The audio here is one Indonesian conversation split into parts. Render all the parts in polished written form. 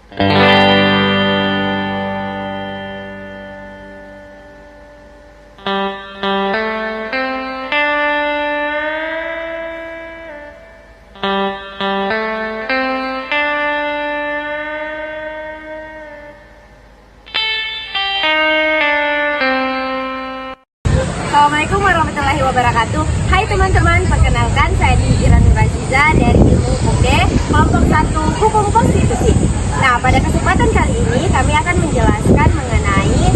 Assalamualaikum warahmatullahi wabarakatuh. Hai teman-teman, perkenalkan saya Iran Raziza dari Ilmu Hukum D, kelompok 1 Hukum Konstitusi. Nah, pada kesempatan kali ini kami akan menjelaskan mengenai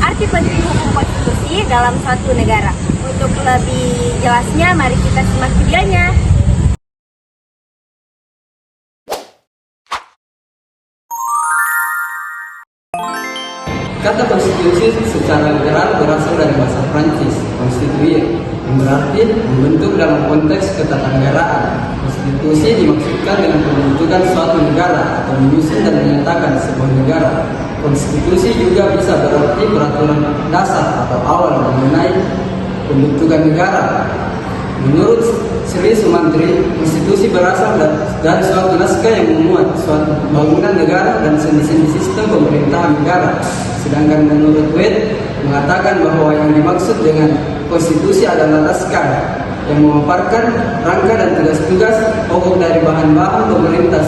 arti penting hukum konstitusi dalam suatu negara. Untuk lebih jelasnya, mari kita simak videonya. Kata konstitusi secara literal berasal dari bahasa Prancis, constituer, yang berarti membentuk dalam konteks ketatanegaraan. Konstitusi dimaksudkan dengan pembentukan suatu negara atau menyusun dan menyatakan sebuah negara. Konstitusi juga bisa berarti peraturan dasar atau awal mengenai pembentukan negara. Menurut Sri Sumantri, konstitusi berasal dari suatu naskah yang memuat suatu bangunan negara dan sendi-sendi sistem pemerintahan negara. Sedangkan menurut Wade mengatakan bahwa yang dimaksud dengan konstitusi adalah naskah yang memaparkan rangka dan tugas-tugas pokok dari bahan-bahan pemerintah,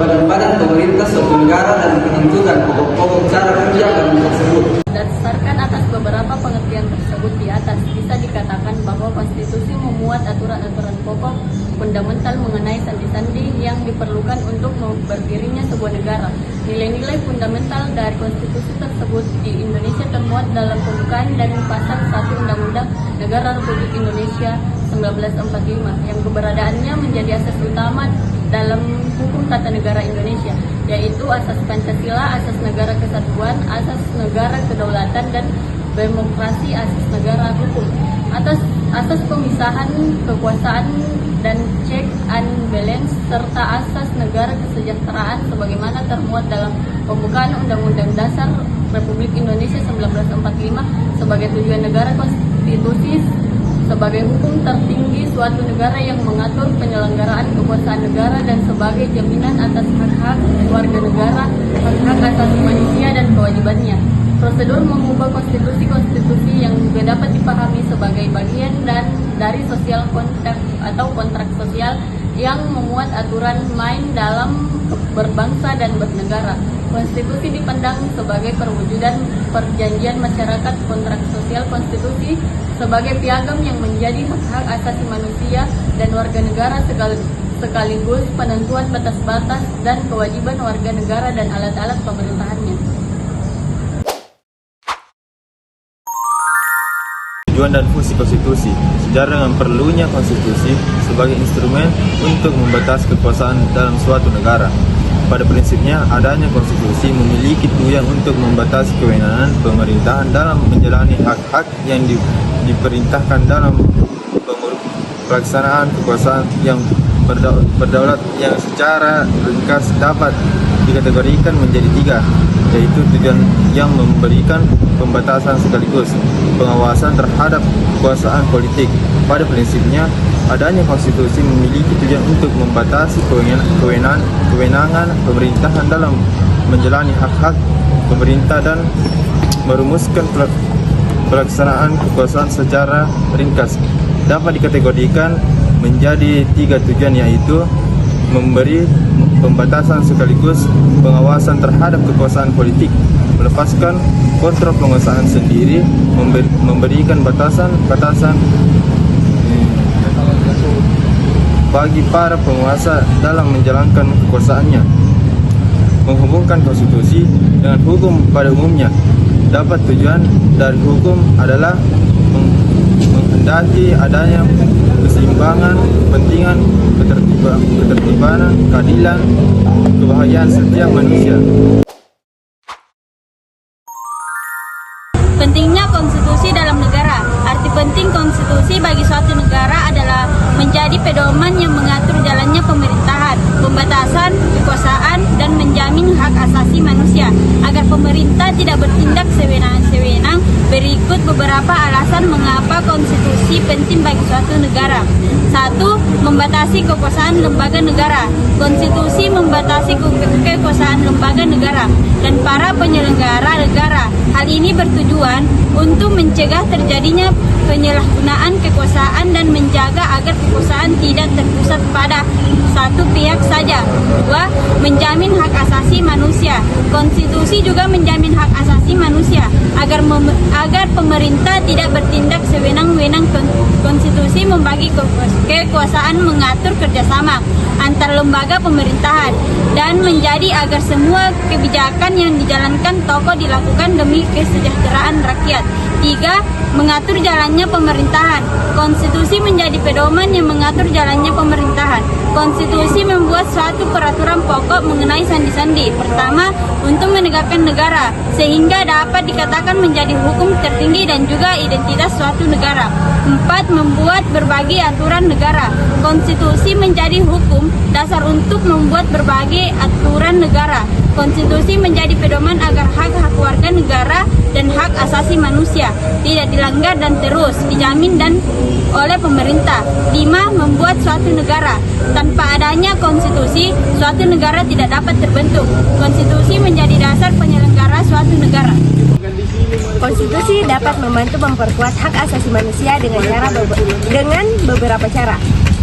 badan-badan pemerintah suatu negara dan menentukan pokok-pokok cara kerja dalam tersebut. Berdasarkan atas beberapa pengertian tersebut di atas, bisa dikatakan bahwa konstitusi memuat aturan-aturan pokok fundamental mengenai sandi-sandi yang diperlukan untuk berdirinya sebuah negara. Nilai-nilai fundamental dari konstitusi tersebut di Indonesia termuat dalam pembukaan dan pasal 1 Undang-Undang Negara Republik Indonesia 1945 yang keberadaannya menjadi asas utama dalam hukum tata negara Indonesia, yaitu asas Pancasila, asas negara kesatuan, asas negara kedaulatan, dan demokrasi, asas negara hukum, asas pemisahan kekuasaan dan check and balance, serta asas negara kesejahteraan sebagaimana termuat dalam pembukaan Undang-Undang Dasar Republik Indonesia 1945 sebagai tujuan negara. Konstitusi sebagai hukum tertinggi suatu negara yang mengatur penyelenggaraan kekuasaan negara dan sebagai jaminan atas hak-hak warga negara, hak-hak asasi manusia dan kewajibannya. Prosedur mengubah konstitusi yang juga dapat dipahami sebagai bagian dari sosial kontrak atau kontrak sosial yang memuat aturan main dalam berbangsa dan bernegara. Konstitusi dipandang sebagai perwujudan perjanjian masyarakat. Kontrak sosial konstitusi sebagai piagam yang menjadi hak-hak asasi manusia dan warga negara sekaligus penentuan batas-batas dan kewajiban warga negara dan alat-alat pemerintahannya. Tujuan dan fungsi konstitusi. Sejarah dengan perlunya konstitusi sebagai instrumen untuk membatasi kekuasaan dalam suatu negara. Pada prinsipnya, adanya konstitusi memiliki tujuan untuk membatasi kewenangan pemerintahan dalam menjalani hak-hak yang diperintahkan dalam pelaksanaan kekuasaan yang berdaulat, yang secara ringkas dapat dikategorikan menjadi 3, yaitu tujuan yang memberikan pembatasan sekaligus pengawasan terhadap kekuasaan politik. Pada prinsipnya, adanya konstitusi memiliki tujuan untuk membatasi kewenangan pemerintahan dalam menjalani hak-hak pemerintah dan merumuskan pelaksanaan kekuasaan secara ringkas. Dapat dikategorikan menjadi 3 tujuan, yaitu memberi pembatasan sekaligus pengawasan terhadap kekuasaan politik, melepaskan kontrol penguasaan sendiri, memberikan batasan-batasan bagi para penguasa dalam menjalankan kekuasaannya. Menghubungkan konstitusi dengan hukum pada umumnya. Dapat tujuan dari hukum adalah menghendaki adanya keseimbangan, kepentingan, ketertibanan, keadilan, kebahagiaan setiap manusia. Pentingnya konstitusi dalam negara. Arti penting konstitusi bagi suatu negara adalah menjadi pedoman yang mengatur jalannya pemerintahan, pembatasan kekuasaan, dan menjamin hak asasi manusia agar pemerintah tidak bertindak sewenang-sewenang. Berikut beberapa alasan mengapa konstitusi penting bagi suatu negara. 1. Membatasi kekuasaan lembaga negara. Konstitusi membatasi kekuasaan lembaga lembaga negara dan para penyelenggara negara. Hal ini bertujuan untuk mencegah terjadinya penyalahgunaan kekuasaan dan menjaga agar kekuasaan tidak terpusat pada satu pihak saja. 2. Menjamin hak asasi manusia. Konstitusi juga menjamin hak asasi manusia agar pemerintah tidak bertindak sewenang-wenang. Konstitusi membagi kekuasaan mengatur kerjasama antar lembaga pemerintahan dan menjadi agar semua kebijakan yang dijalankan tokoh dilakukan demi kesejahteraan rakyat. 3. Mengatur jalannya pemerintahan. Konstitusi menjadi pedoman yang mengatur jalannya pemerintahan. Konstitusi membuat suatu peraturan pokok mengenai sandi-sandi. Pertama, untuk menegakkan negara, sehingga dapat dikatakan menjadi hukum tertinggi dan juga identitas suatu negara. 4. Membuat berbagai aturan negara. Konstitusi menjadi hukum dasar untuk membuat berbagai aturan negara. Konstitusi menjadi pedoman agar hak-hak warga negara dan hak asasi manusia tidak dilanggar dan terus dijamin oleh pemerintah. 5. Membuat suatu negara. Tanpa adanya konstitusi, suatu negara tidak dapat terbentuk. Konstitusi menjadi dasar penyelenggara suatu negara. Konstitusi dapat membantu memperkuat hak asasi manusia dengan beberapa cara.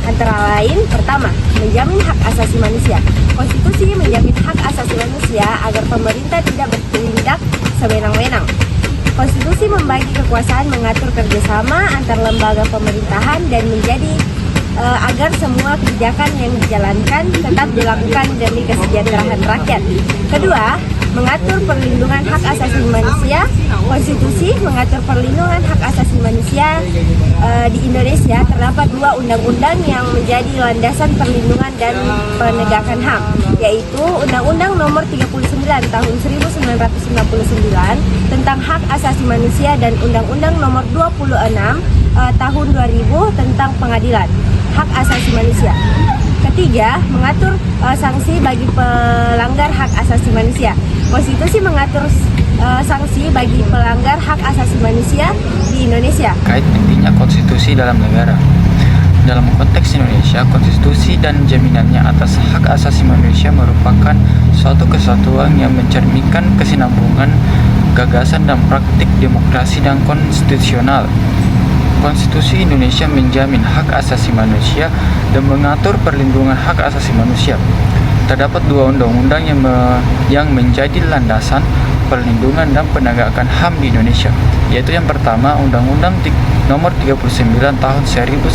Antara lain, pertama, menjamin hak asasi manusia. Konstitusi menjamin hak asasi manusia agar pemerintah tidak bertindak sewenang-wenang. Konstitusi membagi kekuasaan mengatur kerjasama antar lembaga pemerintahan dan menjadi agar semua kebijakan yang dijalankan tetap dilakukan demi kesejahteraan rakyat. Kedua, mengatur perlindungan hak asasi manusia. Konstitusi mengatur perlindungan hak asasi manusia di Indonesia. Terdapat 2 undang-undang yang menjadi landasan perlindungan dan penegakan HAM, yaitu Undang-Undang Nomor 39 Tahun 1999 tentang Hak Asasi Manusia dan Undang-Undang Nomor 26 Tahun 2000 tentang Pengadilan Hak Asasi Manusia. Ketiga, mengatur sanksi bagi pelanggar hak asasi manusia. Konstitusi mengatur sanksi bagi pelanggar hak asasi manusia di Indonesia. Terkait pentingnya konstitusi dalam negara. Dalam konteks Indonesia, konstitusi dan jaminannya atas hak asasi manusia merupakan suatu kesatuan yang mencerminkan kesinambungan gagasan dan praktik demokrasi dan konstitusional. Konstitusi Indonesia menjamin hak asasi manusia dan mengatur perlindungan hak asasi manusia. Terdapat 2 undang-undang yang menjadi landasan perlindungan dan penegakan HAM di Indonesia, yaitu yang pertama Undang-Undang Nomor 39 Tahun 1999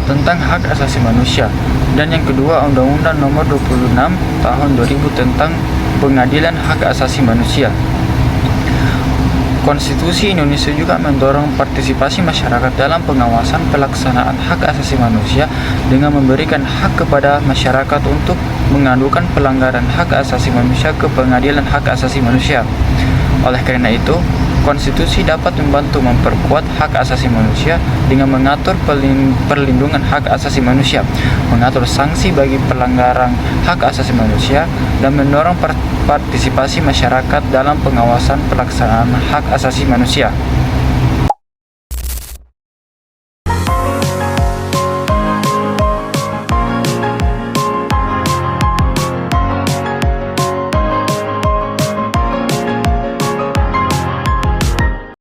tentang hak asasi manusia, dan yang kedua Undang-Undang Nomor 26 Tahun 2000 tentang Pengadilan Hak Asasi Manusia. Konstitusi Indonesia juga mendorong partisipasi masyarakat dalam pengawasan pelaksanaan hak asasi manusia dengan memberikan hak kepada masyarakat untuk mengadukan pelanggaran hak asasi manusia ke Pengadilan Hak Asasi Manusia. Oleh karena itu, konstitusi dapat membantu memperkuat hak asasi manusia dengan mengatur perlindungan hak asasi manusia, mengatur sanksi bagi pelanggaran hak asasi manusia, dan mendorong partisipasi masyarakat dalam pengawasan pelaksanaan hak asasi manusia.